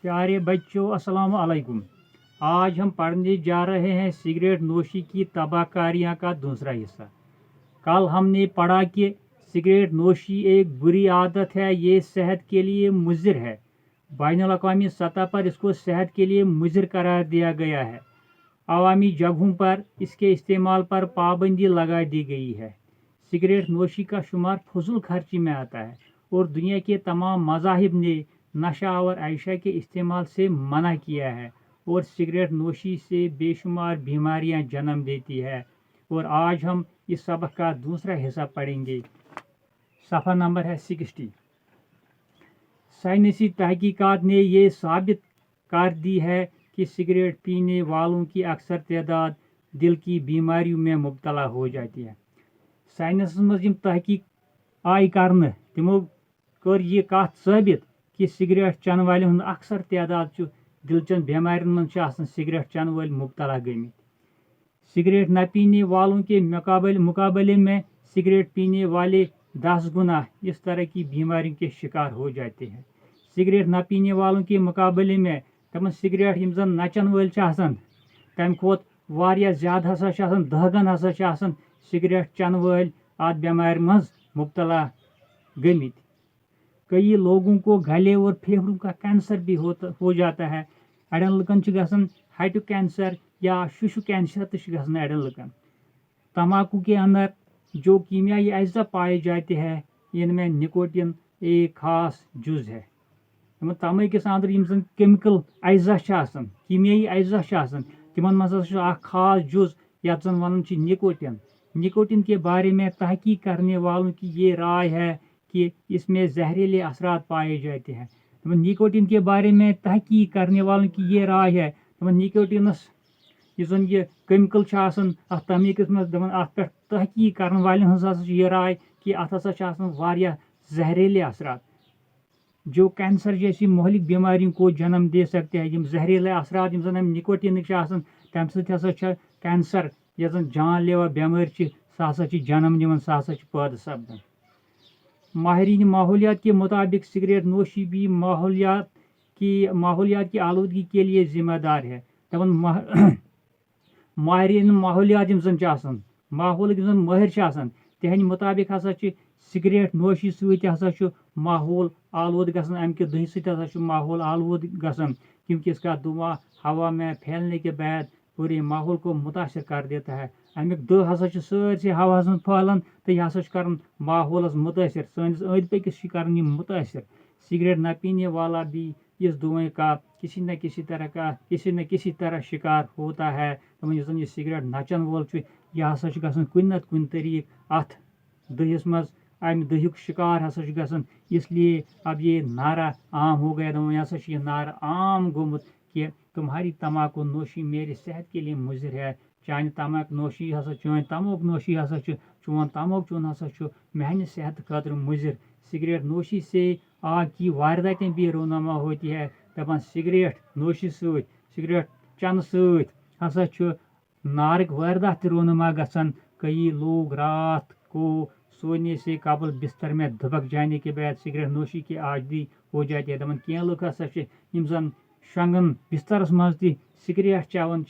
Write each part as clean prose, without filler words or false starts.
प्यारे बच्चों अस्सलाम वालेकुम। आज हम पढ़ने जा रहे हैं सिगरेट नोशी की तबाहकारियाँ का दूसरा हिस्सा। कल हमने पढ़ा कि सिगरेट नोशी एक बुरी आदत है, ये सेहत के लिए मुज़िर है। बैनुल-अक़वामी सतह पर इसको सेहत के लिए मुज़िर करार दिया गया है। अवामी जगहों पर इसके इस्तेमाल पर पाबंदी लगा दी गई है। सिगरेट नोशी का शुमार फजूल खर्ची में आता है और दुनिया के तमाम मज़ाहिब ने नशा और आयशा के इस्तेमाल से मना किया है और सिगरेट नोशी से बेशुमार बीमारियां जन्म देती है। और आज हम इस सबक का दूसरा हिस्सा पढ़ेंगे। सफ़ा नंबर है 60। साइंसी तहकीकात ने ये साबित कर दी है कि सिगरेट पीने वालों की अक्सर तादाद दिल की बीमारियों में मुब्तला हो जाती है। साइंस मज तहकीक आई कर तमो कर यह कत साबित कि सिगरेट चन वालों अक्सर तादाद दिलचन बेमारियों में सिगरेट चन वाल मुब्तला गमित। सिगरेट न पीने वालों के मुकाबले में सिगरेट पीने वाले 10 गुना इस तरह की बीमारियों के शिकार हो जाते हैं। सिगरेट न पीने वालों के मुकाबले में तम सिगरेट यम जन नचन वाल तम खोत वारिया ज्यादा हसा 10 गन हसा सिगरेट चन वाल आत बेमार मज मुब्तला गमित। कई लोगों को गले और फेफड़ों का कैंसर भी हो जाता है। अड़न लुकन गसन हट कैंसर या शिशु कैंसर तो अड़न लुकन। तम्बाकू के अंदर जो कीमियाई अज्जा पाए जाते हैं इनमें निकोटिन एक खास जुज है। तम्बाकू अंदर यम केमिकल अज्जा कीमियाई अज्जा तिमन मज खास जुज यथ जन वन निकोटिन। निकोटिन के बारे में तहकीक करने वालों की ये राय है कि इसमें जहरीले असरात पाए जाते हैं। निकोटिन के बारे में तहकीक करने वालों की ये राय है निकोटिनस यह केमिकल तम्बाकूस मज पे तहकीक करने वाले ये राय कि अत वारिया जहरीले असरात जो कैंसर जैसी मोहलिक बीमारियों को जन्म दे सकते हैं। जहरीले असरात निकोटिन तम सह कैंसर यह जानलेवा बेमारी सह जन्म दिवन पैदा सपदन। माहिरीन माहौलियात के मुताबिक सिगरेट नोशी भी माहौलियात की आलूदगी के लिए जिम्मेदार है। माहिरीन माहौलियात माहौल माहिर तहद मुताबिक हसा सिगरेट नोशी सह माहौल आलूद गसन। अमि दही सह माहौल आलूद गसन क्योंकि इसका धुआं हवा में फैलने के बाद पूरे माहौल को मुतासर कर देता है। अमिक दह हसा सारे हवा में फहलान तो यह हसा कर माहौलस मुतासर सनिस अंद पकिस कर मुतासर। सिगरेट न पीने वाला भी इस धुएं का किसी न किसी तरह शिकार होता है। तो सिगरेट नचन वोल यह हसा कुन नत कुन तरीक अथ दहिस मज अमि दहुक शिकार हसा गसन। इसलिए अब ये नारा आम हो गया। यह हसा यह नारा आम गोमुत कि तुम्हारी तम्बाकू नोशी मेरी सेहत के लिए मुज़िर है। चान तम्बाकू नोशी चोन तम्बाकू नोशी चोन तम्बाकू चोन हसा मेहन सेहत खतर मुज़िर। सिगरेट नोशी से आग की वारदातें भी रोनुमा होती है। दपान सिगरेट नोशी सिगरेट चन हसा नारक वारदात रोनुमा गसन। कई लोग रात को सोने से कबल बिस्तर में धबक जाने के बाद सिगरेट नोशी के आदी हो जाते हैं। दपान कह लुक हसा यम शंगन बिस्तरस मज सिगरेट चवन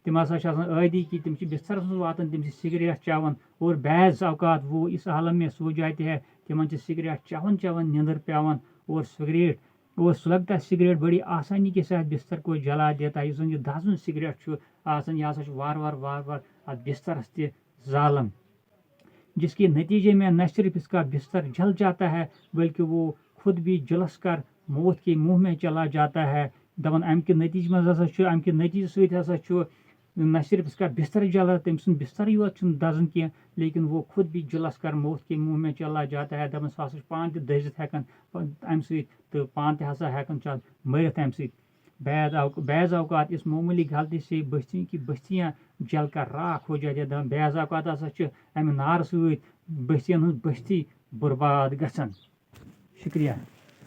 तम हसा आदि कि तम बिस्तरस मज वातन तम सिगरेट चवन और बैज़ अवकात वो इस हालत में सो जाते हैं तिमन सिगरेट चवन नींदर पेवन और सिगरेट और सुलगता सिगरेट बड़ी आसानी के साथ बिस्तर को जला देता है। यह दजन सिगरेट यह हसा वार वार अत बिस्तरस तालन जिसके नतीजे में न सिर्फ इसका बिस्तर जल जाता है बल्कि वो खुद भी झुलस कर मौत के मुंह में चला जाता है। दपन अमि नतीजे सह न सिर्फ इसका बिस्तर जला तम सुन बिस्तर योत दजन की लेकिन वो खुद भी झुलस कर मौत के मुंह में चला जाता है। दपन सह पान दजित हेकन अमि तो पान हसा हेकन मरित अमि बैज़ अवकात इस मामूली गलती से बस्तियों की बस्तियां जलकर राख हो जाती है। बैज़ अवकात अमि नार सस्तियन बस्ती बर्बाद गसन। शुक्रिया।